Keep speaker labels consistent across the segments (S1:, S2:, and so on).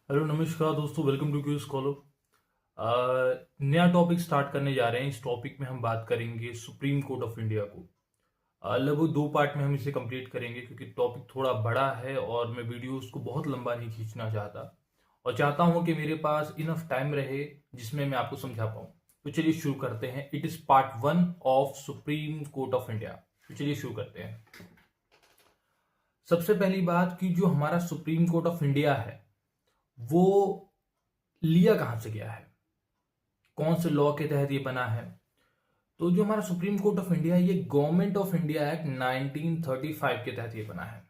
S1: Hello नमस्कार दोस्तों, welcome to cues scholar. नया टॉपिक स्टार्ट करने जा रहे हैं। इस टॉपिक में हम बात करेंगे सुप्रीम कोर्ट ऑफ इंडिया को। लगभग 2 पार्ट में हम इसे कंप्लीट करेंगे क्योंकि टॉपिक थोड़ा बड़ा है और मैं वीडियो उसको बहुत लंबा नहीं खींचना चाहता और चाहता हूं कि मेरे पास इनफ टाइम रहे जिसमें मैं आपको समझा पाऊं। तो चलिए शुरू करते हैं। It is part 1 of supreme court of India. तो चलिए शुरू करते हैं। सबसे पहली बात कि जो हमारा सुप्रीम कोर्ट ऑफ इंडिया है वो लिया कहां से गया है, कौन से लॉ के तहत ये बना है। तो जो हमारा सुप्रीम कोर्ट ऑफ इंडिया है ये गवर्नमेंट ऑफ इंडिया एक्ट 1935 के तहत ये बना है।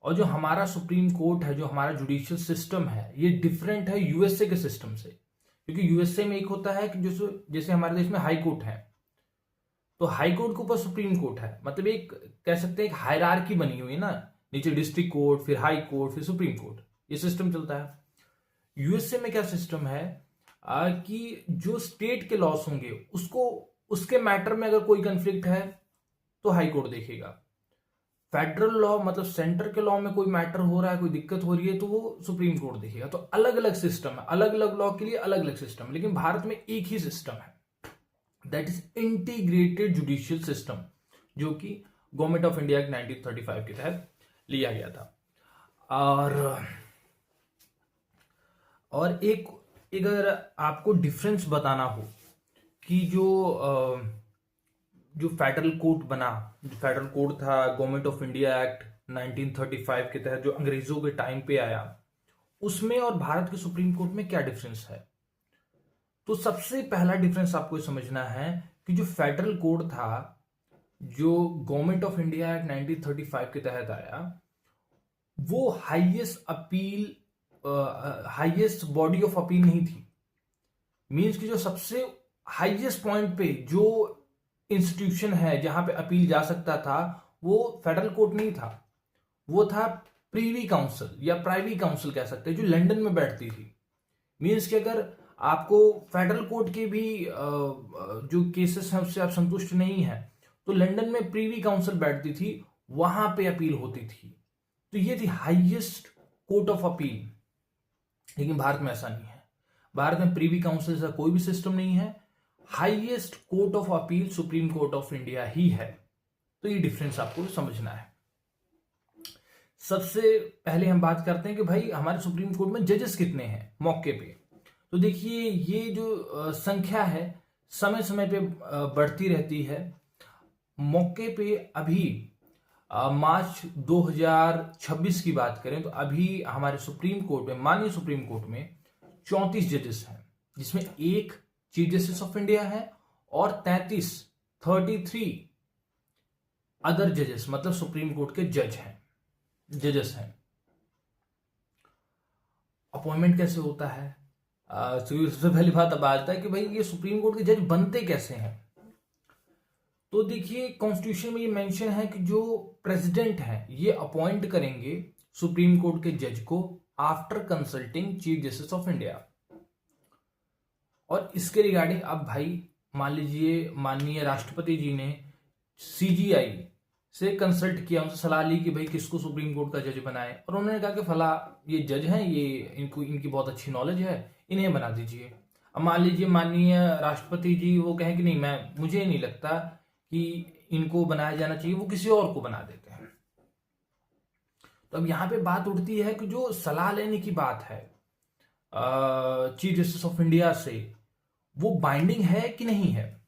S1: और जो हमारा सुप्रीम कोर्ट है, जो हमारा जुडिशियल सिस्टम है, ये डिफरेंट है यूएसए के सिस्टम से। क्योंकि यूएसए में एक होता है कि जैसे जैसे हमारे देश में हाई कोर्ट है, तो हाई कोर्ट के ऊपर सुप्रीम कोर्ट है। मतलब एक कह सकते हैं एक हायरार्की बनी हुई है ना, नीचे डिस्ट्रिक्ट कोर्ट, फिर हाई कोर्ट, फिर सुप्रीम कोर्ट, ये सिस्टम चलता है। यूएसए में क्या सिस्टम है कि जो स्टेट के लॉस होंगे उसको, उसके मैटर में अगर कोई कंफ्लिक्ट है तो हाई कोर्ट देखेगा। फेडरल लॉ मतलब सेंटर के लॉ में कोई मैटर हो रहा है, कोई दिक्कत हो रही है, तो वो सुप्रीम कोर्ट देखेगा। तो अलग अलग सिस्टम है, अलग अलग लॉ के लिए अलग अलग सिस्टम है, लेकिन भारत में एक ही सिस्टम है, that is integrated judicial system, जो कि गवर्नमेंट ऑफ इंडिया 1935 के तहत लिया गया था। और एक अगर आपको डिफरेंस बताना हो कि जो फेडरल कोर्ट बना, जो फेडरल कोर्ट था गवर्नमेंट ऑफ इंडिया एक्ट 1935 के तहत जो अंग्रेजों के टाइम पे आया, उसमें और भारत के सुप्रीम कोर्ट में क्या डिफरेंस है। तो सबसे पहला डिफरेंस आपको समझना है कि जो फेडरल कोर्ट था, जो गवर्नमेंट ऑफ इंडिया एक्ट 1935 के तहत आया, वो हाईएस्ट बॉडी ऑफ अपील नहीं थी। मीन्स कि जो सबसे हाईएस्ट पॉइंट पे जो इंस्टीट्यूशन है जहां पे अपील जा सकता था, वो फेडरल कोर्ट नहीं था, वो था प्रीवी काउंसिल या प्राइवी काउंसिल कह सकते हैं, जो लंदन में बैठती थी। मीन्स कि अगर आपको फेडरल कोर्ट के भी जो केसेस हैं उससे आप संतुष्ट नहीं है, तो लंदन में प्रीवी काउंसिल बैठती थी, वहां पे अपील होती थी। तो ये थी हाईएस्ट कोर्ट ऑफ अपील। लेकिन भारत में ऐसा नहीं है। भारत में प्रीवी काउंसिल का कोई भी सिस्टम नहीं है। Highest court of appeal supreme court of India ही है। तो ये डिफरेंस आपको समझना है। सबसे पहले हम बात करते हैं कि भाई हमारे सुप्रीम कोर्ट में जजेस कितने हैं मौके पे। तो देखिए ये जो संख्या है समय समय पे बढ़ती रहती है। मौके पे अभी मार्च 2026 की बात करें तो अभी हमारे सुप्रीम कोर्ट में, माननीय सुप्रीम कोर्ट में 34 जजेस हैं, जिसमें एक चीफ जस्टिस ऑफ इंडिया है और 33 अदर जजेस मतलब सुप्रीम कोर्ट के जजेस हैं। अपॉइंटमेंट कैसे होता है? सबसे पहली बात अब आता है कि भाई ये सुप्रीम कोर्ट के जज बनते कैसे हैं। तो देखिए कॉन्स्टिट्यूशन में ये मेंशन है कि जो प्रेसिडेंट है ये अपॉइंट करेंगे सुप्रीम कोर्ट के जज को after consulting chief justice of India. और इसके रिगार्डिंग अब भाई मान लीजिए माननीय राष्ट्रपति जी ने सीजीआई से कंसल्ट किया, उनसे सलाह ली कि भाई किसको सुप्रीम कोर्ट का जज बनाए, और उन्होंने कहा कि फला ये जज हैं, ये इनकी बहुत अच्छी नॉलेज है, इन्हें बना दीजिए। अब मान लीजिए माननीय राष्ट्रपति जी वो कहें कि नहीं, मुझे नहीं लगता कि इनको बनाया जाना चाहिए, वो किसी और को बना देते हैं। तो अब यहां पे बात उठती है कि जो सलाह लेने की बात है चीफ जस्टिस ऑफ इंडिया से, वो बाइंडिंग है कि नहीं है।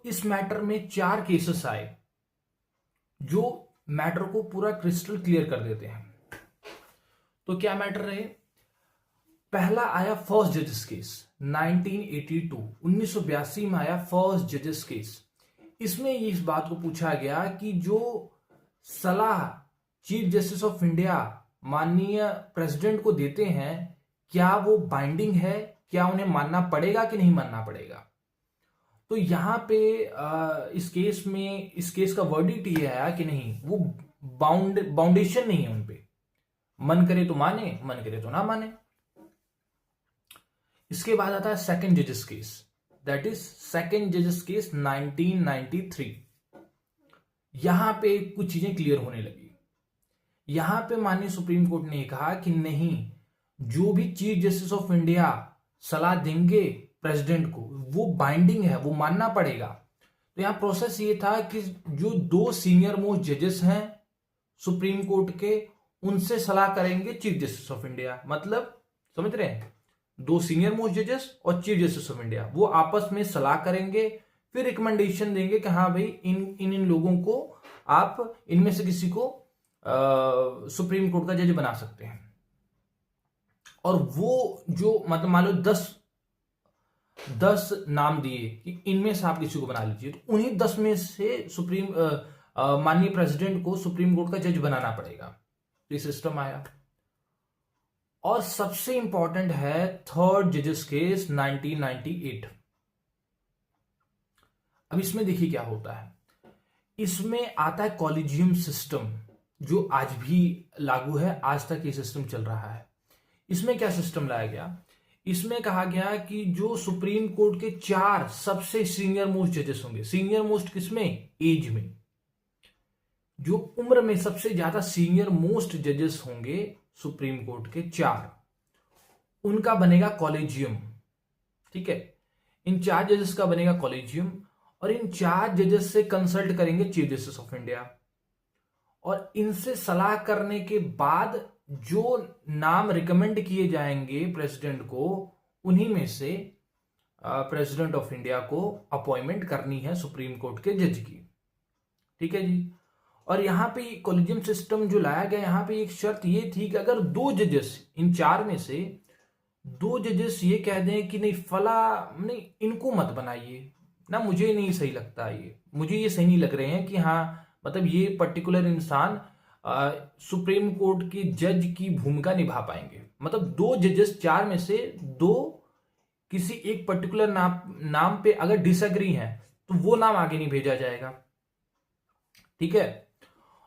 S1: इस मैटर में 4 केसेस आए जो मैटर को पूरा क्रिस्टल क्लियर कर देते हैं। तो क्या मैटर रहे? पहला आया फर्स्ट जजेस केस 1982 में आया फर्स्ट जजेस केस। इसमें ये इस बात को पूछा गया कि जो सलाह चीफ जस्टिस ऑफ इंडिया माननीय प्रेसिडेंट को देते हैं, क्या वो बाइंडिंग है, क्या उन्हें मानना पड़ेगा कि नहीं मानना पड़ेगा। तो यहां पे इस केस का वर्डिक्ट ये आया कि नहीं, वो बाउंडेशन नहीं है उनपे, मन करे तो माने, मन करे तो ना माने। इसके बाद आता है सेकंड जजेस केस, दैट इज सेकंड जजेस केस 1993। यहां पे कुछ चीजें क्लियर होने लगी। यहां पे माननीय सुप्रीम कोर्ट ने कहा कि नहीं, जो भी चीफ जस्टिस ऑफ इंडिया सलाह देंगे प्रेसिडेंट को वो बाइंडिंग है, वो मानना पड़ेगा। तो यहां प्रोसेस ये था कि जो 2 सीनियर मोस्ट जजेस हैं सुप्रीम कोर्ट के, उनसे सलाह करेंगे चीफ जस्टिस ऑफ इंडिया। मतलब समझ रहे हैं, 2 सीनियर मोस्ट जजेस और चीफ जस्टिस ऑफ इंडिया वो आपस में सलाह करेंगे, फिर रिकमेंडेशन देंगे कि हाँ भाई इन लोगों को आप इनमें से किसी को सुप्रीम कोर्ट का जज बना सकते हैं। और वो जो मतलब मान लो 10 नाम दिए कि इनमें से आप किसी को बना लीजिए, तो उन्हीं 10 में से सुप्रीम माननीय प्रेसिडेंट को सुप्रीम कोर्ट का जज बनाना पड़ेगा। ये सिस्टम आया। और सबसे इंपॉर्टेंट है थर्ड जजेस केस 1998। अब इसमें देखिए क्या होता है, इसमें आता है कॉलेजियम सिस्टम, जो आज भी लागू है, आज तक ये सिस्टम चल रहा है। इसमें क्या सिस्टम लाया गया, इसमें कहा गया कि जो सुप्रीम कोर्ट के 4 सबसे सीनियर मोस्ट जजेस होंगे, सीनियर मोस्ट किसमें, एज में, जो उम्र में सबसे ज्यादा सीनियर मोस्ट जजेस होंगे सुप्रीम कोर्ट के 4, उनका बनेगा कॉलेजियम। ठीक है, इन 4 जजेस का बनेगा कॉलेजियम, और इन 4 जजेस से कंसल्ट करेंगे चीफ जस्टिस ऑफ इंडिया, और इनसे सलाह करने के बाद जो नाम रिकमेंड किए जाएंगे प्रेसिडेंट को, उन्हीं में से प्रेसिडेंट ऑफ इंडिया को अपॉइंटमेंट करनी है सुप्रीम कोर्ट के जज की। ठीक है जी। और यहां पे कॉलेजियम सिस्टम जो लाया गया, यहां पे एक शर्त ये थी कि अगर 2 जजेस, इन 4 में से 2 जजेस ये कह दें कि नहीं फला नहीं, इनको मत बनाइए ना, मुझे नहीं सही लगता, ये मुझे ये सही नहीं लग रहे हैं कि हाँ मतलब ये पर्टिकुलर इंसान सुप्रीम कोर्ट के जज की भूमिका निभा पाएंगे। मतलब 2 जजेस 4 में से 2 किसी एक पर्टिकुलर नाम पे अगर डिसएग्री हैं तो वो नाम आगे नहीं भेजा जाएगा। ठीक है।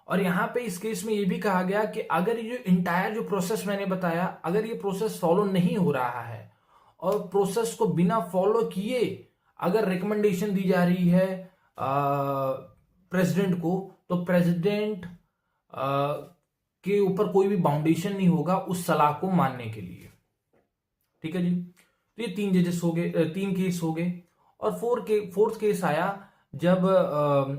S1: और यहां पे इस केस में ये भी कहा गया कि अगर ये इंटायर जो प्रोसेस मैंने बताया, अगर ये प्रोसेस फॉलो नहीं हो रहा है और प्रोसेस को बिना फॉलो किए अगर रिकमेंडेशन दी जा रही है प्रेसिडेंट को, तो प्रेसिडेंट के ऊपर कोई भी बाउंडेशन नहीं होगा उस सलाह को मानने के लिए। ठीक है जी। तो ये 3 जजेस हो गए, 3 केस हो गए। और फोर्थ केस आया जब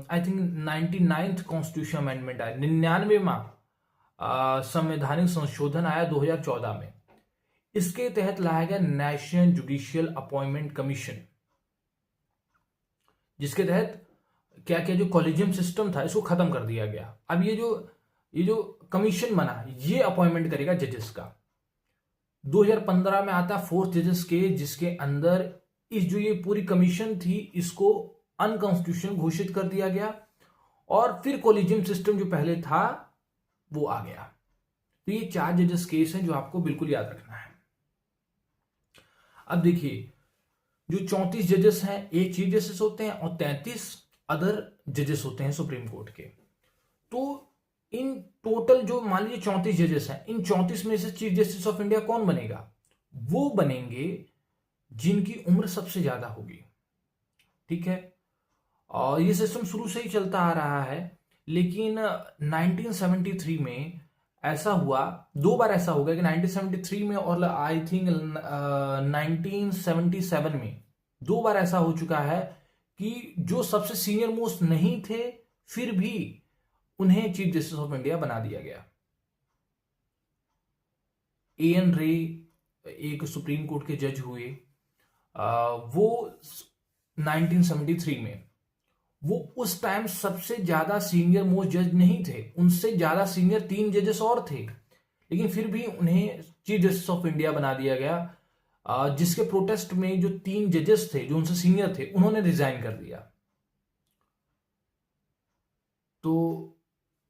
S1: I think 99th constitution amendment आया, 99वां संवैधानिक संशोधन आया 2014 में। इसके तहत लाया गया नेशनल जुडिशियल अपॉइंटमेंट कमीशन, जिसके तहत क्या क्या जो कॉलेजियम सिस्टम था इसको खत्म कर दिया गया। अब ये जो कमीशन बना, ये अपॉइंटमेंट करेगा जजेस का। 2015 में आता 4th जजेस के, जिसके अंदर इस जो ये पूरी कमीशन थी इसको अनकॉन्स्टिट्यूशनल घोषित कर दिया गया, और फिर कॉलेजियम सिस्टम जो पहले था वो आ गया। तो ये 4 जजेस केस हैं जो आपको बिल्कुल याद रखना है। अब देखिए, जो 34 जजेस हैं, एक चीफ जस्टिस होते हैं और 33 अदर जजेस होते हैं सुप्रीम कोर्ट के। तो इन टोटल जो मान लीजिए 34 जजेस हैं, इन 34 में से चीफ जस्टिस ऑफ इंडिया कौन बनेगा, वो बनेंगे जिनकी उम्र सबसे ज्यादा होगी। ठीक है। और ये सिस्टम शुरू से ही चलता आ रहा है, लेकिन 1973 में ऐसा हुआ, 2 बार ऐसा हो गया कि 1973 में और आई थिंक 1977 में 2 बार ऐसा हो चुका है कि जो सबसे सीनियर मोस्ट नहीं थे फिर भी उन्हें चीफ जस्टिस ऑफ इंडिया बना दिया गया। एएन रे एक सुप्रीम कोर्ट के जज हुए, वो 1973 में, वो उस टाइम सबसे ज्यादा सीनियर मोस्ट जज नहीं थे, उनसे ज्यादा सीनियर 3 जजेस और थे, लेकिन फिर भी उन्हें चीफ जस्टिस ऑफ इंडिया बना दिया गया, जिसके प्रोटेस्ट में जो 3 जजेस थे जो उनसे सीनियर थे उन्होंने रिजाइन कर दिया। तो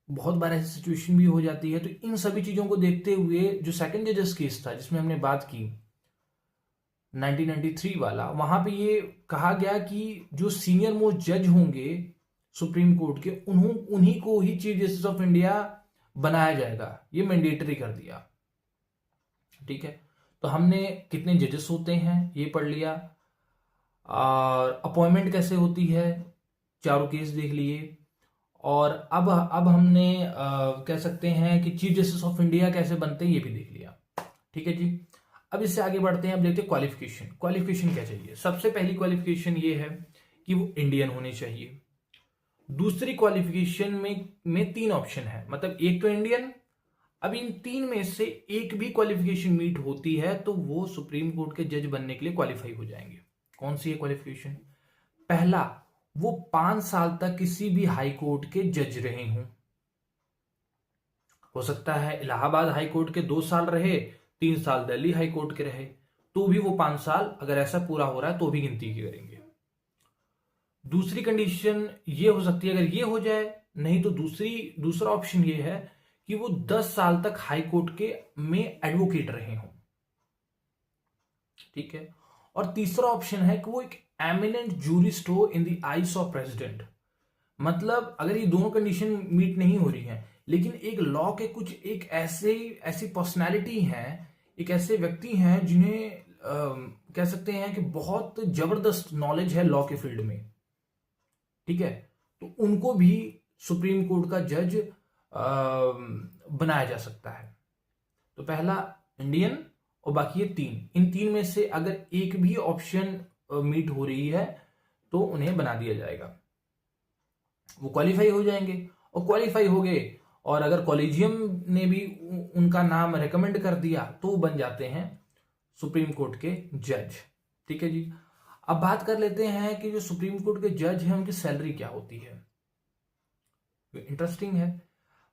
S1: बहुत बार ऐसी सिचुएशन भी हो जाती है। तो इन सभी चीजों को देखते हुए जो सेकंड जजेस केस था जिसमें हमने बात की 1993 वाला, वहां पे ये कहा गया कि जो सीनियर मोस्ट जज होंगे सुप्रीम कोर्ट के, उन्हीं को ही चीफ जस्टिस ऑफ इंडिया बनाया जाएगा, ये मैंडेटरी कर दिया। ठीक है। तो हमने कितने जजेस होते हैं ये पढ़ लिया, और अपॉइंटमेंट कैसे होती है, चारों केस देख लिए, और अब हमने कह सकते हैं कि चीफ जस्टिस ऑफ इंडिया कैसे बनते हैं ये भी देख लिया। ठीक है जी। अब इससे आगे बढ़ते हैं। अब देखते हैं क्वालिफिकेशन क्या चाहिए। सबसे पहली क्वालिफिकेशन ये है कि वो इंडियन होने चाहिए। दूसरी क्वालिफिकेशन में 3 ऑप्शन है, मतलब एक तो इंडियन। अब इन 3 में से एक भी क्वालिफिकेशन मीट होती है तो वो सुप्रीम कोर्ट के जज बनने के लिए क्वालिफाई हो जाएंगे। कौन सी है क्वालिफिकेशन? पहला, वो 5 साल तक किसी भी हाई कोर्ट के जज रहे हों। हो सकता है इलाहाबाद हाई कोर्ट के 2 साल रहे, 3 साल दिल्ली हाई कोर्ट के रहे, तो भी वो 5 साल अगर ऐसा पूरा हो रहा है तो भी गिनती की करेंगे। दूसरी कंडीशन ये हो सकती है, अगर ये हो जाए, नहीं तो दूसरा ऑप्शन ये है कि वो 10 साल तक हाई कोर्ट के में एडवोकेट रहे हों। ठीक है। और तीसरा ऑप्शन है कि वो एक एमिनेंट जूरिस्ट हो in the eyes of president. मतलब अगर ये दोनों कंडीशन मीट नहीं हो रही है, लेकिन एक लॉ के कुछ एक ऐसी पर्सनैलिटी हैं, एक ऐसे व्यक्ति हैं जिन्हें कह सकते हैं कि बहुत जबरदस्त नॉलेज है लॉ के फील्ड में। ठीक है। तो उनको भी सुप्रीम कोर्ट का जज बनाया जा सकता है। तो पहला इंडियन और बाकी ये 3, इन 3 में से अगर एक भी ऑप्शन मीट हो रही है तो उन्हें बना दिया जाएगा, वो क्वालिफाई हो जाएंगे। और क्वालिफाई हो गए और अगर कॉलेजियम ने भी उनका नाम रेकमेंड कर दिया तो वो बन जाते हैं सुप्रीम कोर्ट के जज। ठीक है जी। अब बात कर लेते हैं कि जो सुप्रीम कोर्ट के जज हैं उनकी सैलरी क्या होती है। इंटरेस्टिंग है।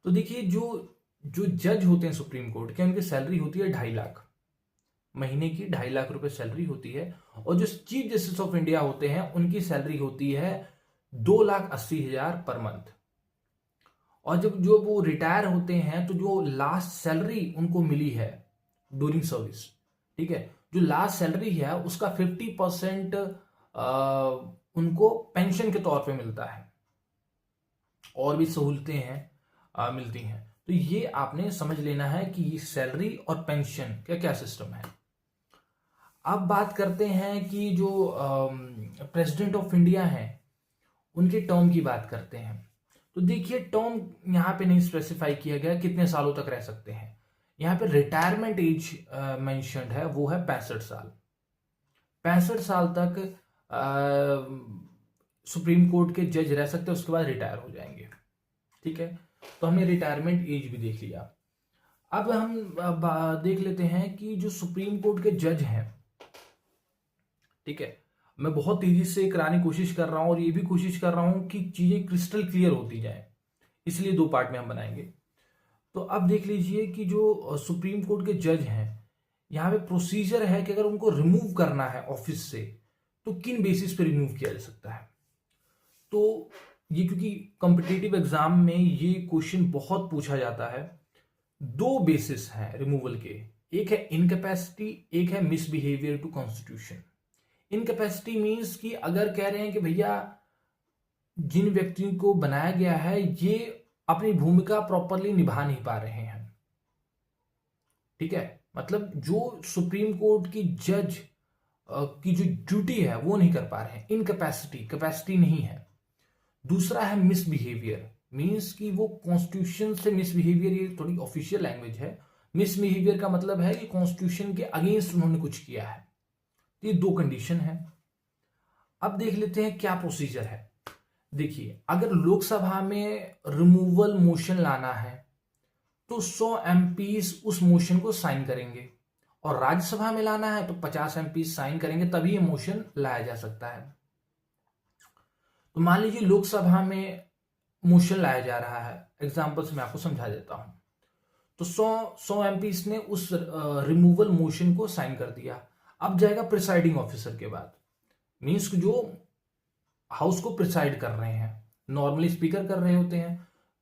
S1: तो देखिए, जो जज होते हैं सुप्रीम कोर्ट के, उनकी सैलरी होती है 2.5 लाख महीने की, 2.5 लाख रुपए सैलरी होती है। और जो चीफ जस्टिस ऑफ इंडिया होते हैं उनकी सैलरी होती है 2,80,000 पर मंथ। और जब जो वो रिटायर होते हैं तो जो लास्ट सैलरी उनको मिली है ड्यूरिंग सर्विस, ठीक है, जो लास्ट सैलरी है उसका 50% उनको पेंशन के तौर पे मिलता है, और भी सहूलतें हैं मिलती हैं। तो ये आपने समझ लेना है कि ये सैलरी और पेंशन का क्या सिस्टम है। अब बात करते हैं कि जो प्रेसिडेंट ऑफ इंडिया हैं उनके टर्म की बात करते हैं। तो देखिए, टर्म यहाँ पे नहीं स्पेसिफाई किया गया कितने सालों तक रह सकते हैं। यहाँ पे रिटायरमेंट एज मेंशन्ड है, वो है 65 साल। 65 साल तक सुप्रीम कोर्ट के जज रह सकते हैं, उसके बाद रिटायर हो जाएंगे। ठीक है। तो हमने रिटायरमेंट एज भी देख लिया। अब हम देख लेते हैं कि जो सुप्रीम कोर्ट के जज हैं, ठीक है, मैं बहुत तेजी से कराने की कोशिश कर रहा हूं और ये भी कोशिश कर रहा हूं कि चीजें क्रिस्टल क्लियर होती जाए, इसलिए 2 पार्ट में हम बनाएंगे। तो अब देख लीजिए कि जो सुप्रीम कोर्ट के जज हैं, यहाँ पे प्रोसीजर है कि अगर उनको रिमूव करना है ऑफिस से तो किन बेसिस पे रिमूव किया जा सकता है। तो ये क्योंकि कॉम्पिटिटिव एग्जाम में ये क्वेश्चन बहुत पूछा जाता है, 2 बेसिस हैं रिमूवल के, एक है इनकैपेसिटी, एक है misbehaviour to constitution. Incapacity means कि अगर कह रहे हैं कि भैया जिन व्यक्तियों को बनाया गया है ये अपनी भूमिका प्रॉपरली निभा नहीं पा रहे हैं। ठीक है, मतलब जो सुप्रीम कोर्ट की जज की जो ड्यूटी है वो नहीं कर पा रहे हैं, कैपेसिटी नहीं है। दूसरा है मिसबिहेवियर, मीन्स कि वो कॉन्स्टिट्यूशन से मिसबिहेवियर, ये थोड़ी ऑफिशियल लैंग्वेज है। मिसबिहेवियर का मतलब है कि कॉन्स्टिट्यूशन के अगेंस्ट उन्होंने कुछ किया है। ये 2 कंडीशन है। अब देख लेते हैं क्या प्रोसीजर है। देखिए, अगर लोकसभा में रिमूवल मोशन लाना है तो 100 एमपीज उस मोशन को साइन करेंगे, और राज्यसभा में लाना है तो 50 एमपीज साइन करेंगे, तभी ये मोशन लाया जा सकता है। तो मान लीजिए लोकसभा में मोशन लाया जा रहा है, एग्जांपल से मैं आपको समझा देता हूं। तो 100 एमपीज ने उस रिमूवल मोशन को साइन कर दिया। अब जाएगा प्रिसाइडिंग ऑफिसर के बाद, मीन्स जो हाउस को प्रिसाइड कर रहे हैं, नॉर्मली स्पीकर कर रहे होते हैं,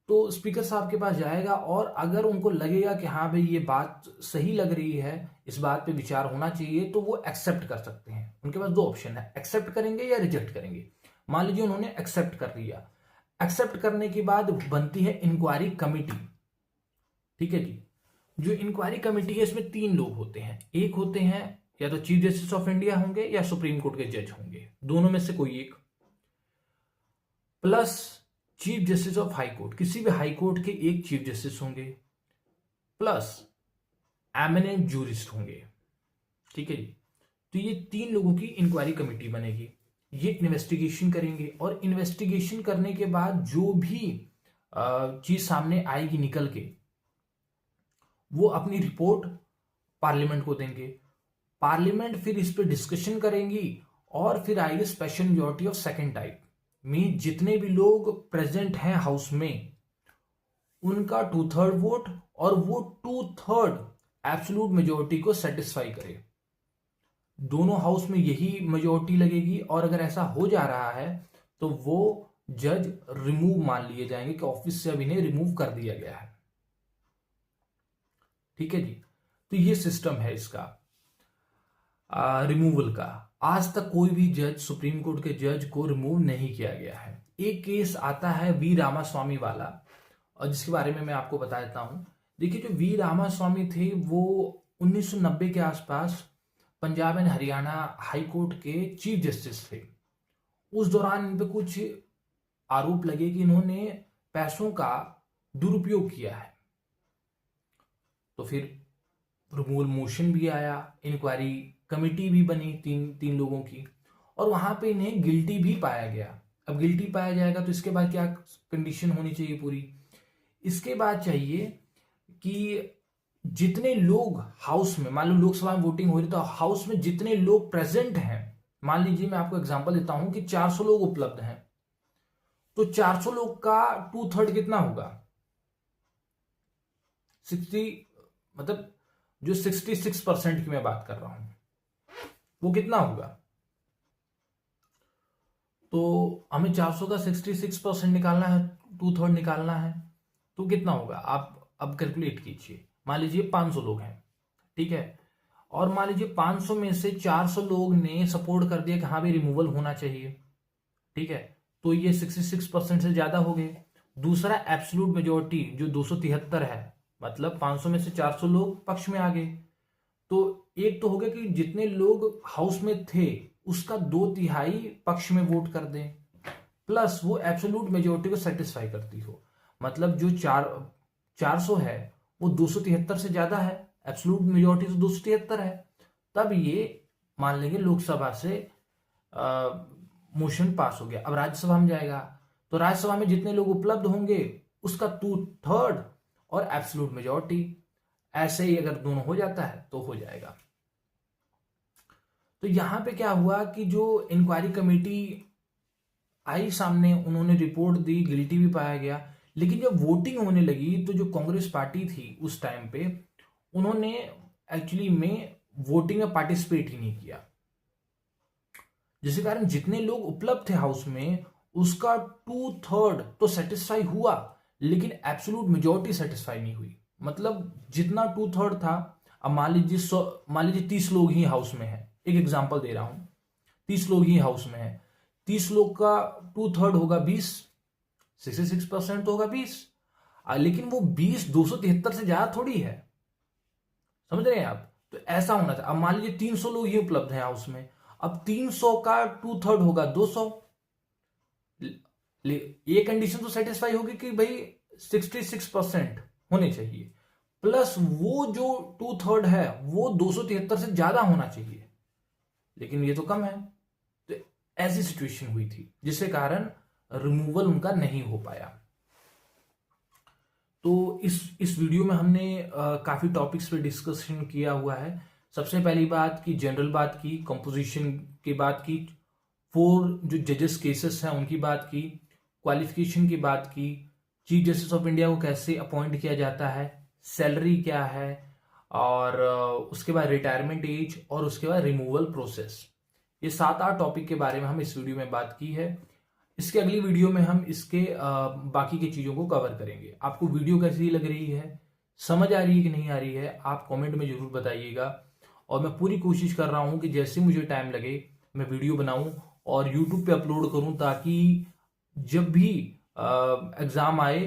S1: तो स्पीकर साहब के पास जाएगा, और अगर उनको लगेगा कि हाँ भाई ये बात सही लग रही है, इस बात पे विचार होना चाहिए, तो वो एक्सेप्ट कर सकते हैं। उनके पास 2 ऑप्शन है, एक्सेप्ट करेंगे या रिजेक्ट करेंगे। मान लीजिए उन्होंने एक्सेप्ट कर लिया। एक्सेप्ट करने के बाद बनती है इंक्वायरी कमिटी। ठीक है जी। जो इंक्वायरी कमिटी है इसमें 3 लोग होते हैं। एक होते हैं या तो चीफ जस्टिस ऑफ इंडिया होंगे या सुप्रीम कोर्ट के जज होंगे, दोनों में से कोई एक, plus chief justice of high court, किसी भी हाई कोर्ट के एक चीफ जस्टिस होंगे प्लस एमिनेंट जूरिस्ट होंगे। ठीक है जी। तो ये 3 लोगों की इंक्वायरी कमेटी बनेगी, ये इन्वेस्टिगेशन करेंगे और इन्वेस्टिगेशन करने के बाद जो भी चीज सामने आएगी निकल के, वो अपनी रिपोर्ट पार्लियामेंट को देंगे। पार्लियामेंट फिर इस पर डिस्कशन करेंगी और फिर आएगी special majority of second type में, जितने भी लोग प्रेजेंट हैं हाउस में उनका 2/3 वोट, और वो 2/3 एब्सोल्यूट मेजोरिटी को सेटिस्फाई करे। दोनों हाउस में यही मेजोरिटी लगेगी और अगर ऐसा हो जा रहा है तो वो जज रिमूव मान लिए जाएंगे कि ऑफिस से अब इन्हें रिमूव कर दिया गया है। ठीक है जी। तो ये सिस्टम है इसका रिमूवल का। आज तक कोई भी जज, सुप्रीम कोर्ट के जज को रिमूव नहीं किया गया है। एक केस आता है वी रामास्वामी वाला, और जिसके बारे में मैं आपको बता देता हूं। देखिए, जो वी रामास्वामी थे वो 1990 के आसपास Punjab and Haryana high court के चीफ जस्टिस थे। उस दौरान इन पे कुछ आरोप लगे कि इन्होंने पैसों का दुरुपयोग किया है, तो फिर रिमूवल मोशन भी आया, इंक्वायरी कमेटी भी बनी तीन लोगों की, और वहां पे इन्हें गिल्टी भी पाया गया। अब गिल्टी पाया जाएगा तो इसके बाद क्या कंडीशन होनी चाहिए पूरी? इसके बाद चाहिए कि जितने लोग हाउस में, मान लो लोकसभा में वोटिंग हो रही तो हाउस में जितने लोग प्रेजेंट हैं, मान लीजिए मैं आपको एग्जांपल देता हूं कि 400 लोग उपलब्ध हैं, तो 400 लोग का 2/3 कितना होगा? 60, मतलब जो 66% की मैं बात कर रहा हूं वो कितना होगा? तो हमें 400 का 66% निकालना है, 2/3 निकालना है, तो कितना होगा? आप अब कैलकुलेट कीजिए। मान लीजिए 500 लोग हैं, ठीक है, और मान लीजिए 500 में से 400 लोग ने सपोर्ट कर दिया कि हाँ भी रिमूवल होना चाहिए, ठीक है, तो ये 66% से ज्यादा हो गए। दूसरा एब्सोल्यूट मेजोरिटी जो 273 है, मतलब 500 में से 400 लोग पक्ष में आ गए। तो एक तो हो गया कि जितने लोग हाउस में थे उसका 2/3 पक्ष में वोट कर दें, प्लस वो एब्सोल्यूट मेजोरिटी को सेटिस्फाई करती हो, मतलब जो 400 है वो 273 से ज्यादा है, एब्सोल्यूट मेजोरिटी तो 273 है, तब ये मान लेंगे लोकसभा से मोशन पास हो गया। अब राज्यसभा में जाएगा तो राज्यसभा में जितने लोग उपलब्ध होंगे उसका 2/3 और एब्सोल्यूट मेजोरिटी, ऐसे ही अगर दोनों हो जाता है तो हो जाएगा। तो यहां पे क्या हुआ कि जो इंक्वायरी कमेटी आई सामने, उन्होंने रिपोर्ट दी, गिल्टी भी पाया गया, लेकिन जब वोटिंग होने लगी तो जो कांग्रेस पार्टी थी उस टाइम पे, उन्होंने एक्चुअली में वोटिंग में पार्टिसिपेट ही नहीं किया, जिसके कारण जितने लोग उपलब्ध थे हाउस में उसका 2/3 तो सेटिस्फाई हुआ, लेकिन एब्सोल्यूट मेजोरिटी सेटिस्फाई नहीं हुई। मतलब जितना 2/3 था, अब मान लीजिए 30 लोग ही हाउस में है, एक एग्जांपल दे रहा हूं, 30 लोग ही हाउस में है, 30 लोग का 2/3 होगा 20, 66% तो होगा 20, लेकिन वो 20 273 से ज्यादा थोड़ी है, समझ रहे हैं आप? तो ऐसा होना था। अब मान लीजिए 300 लोग ही उपलब्ध हैं हाउस में, अब 300 का 2/3 होगा 200, ये कंडीशन तो सेटिस्फाई होगी कि भाई 66% होने चाहिए, प्लस वो जो 2/3 है वो 273 से ज्यादा होना चाहिए, लेकिन ये तो कम है। तो ऐसी सिचुएशन हुई थी जिसके कारण रिमूवल उनका नहीं हो पाया। तो इस वीडियो में हमने काफी टॉपिक्स पे डिस्कशन किया हुआ है। सबसे पहली बात की जनरल बात की, कंपोजिशन की बात की, 4 जो जजेस केसेस हैं उनकी बात की, क्वालिफिकेशन की बात की, चीफ जस्टिस ऑफ इंडिया को कैसे अपॉइंट किया जाता है, सैलरी क्या है, और उसके बाद रिटायरमेंट एज, और उसके बाद रिमूवल प्रोसेस। ये 7-8 टॉपिक के बारे में हम इस वीडियो में बात की है। इसके अगली वीडियो में हम इसके बाकी की चीजों को कवर करेंगे। आपको वीडियो कैसी लग रही है, समझ आ रही है कि नहीं आ रही है, आप कमेंट में जरूर बताइएगा। और मैं पूरी कोशिश कर रहा हूं कि जैसे मुझे टाइम लगे मैं वीडियो बनाऊं और यूट्यूब पे अपलोड करूं, ताकि जब भी एग्जाम आए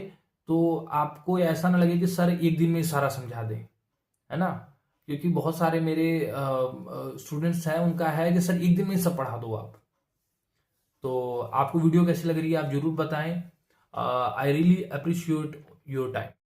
S1: तो आपको ऐसा ना लगे कि सर एक दिन में सारा समझा दे, है ना? क्योंकि बहुत सारे मेरे स्टूडेंट्स हैं, उनका है कि सर एक दिन में सब पढ़ा दो आप। तो आपको वीडियो कैसी लग रही है आप जरूर बताएं। I really appreciate your time.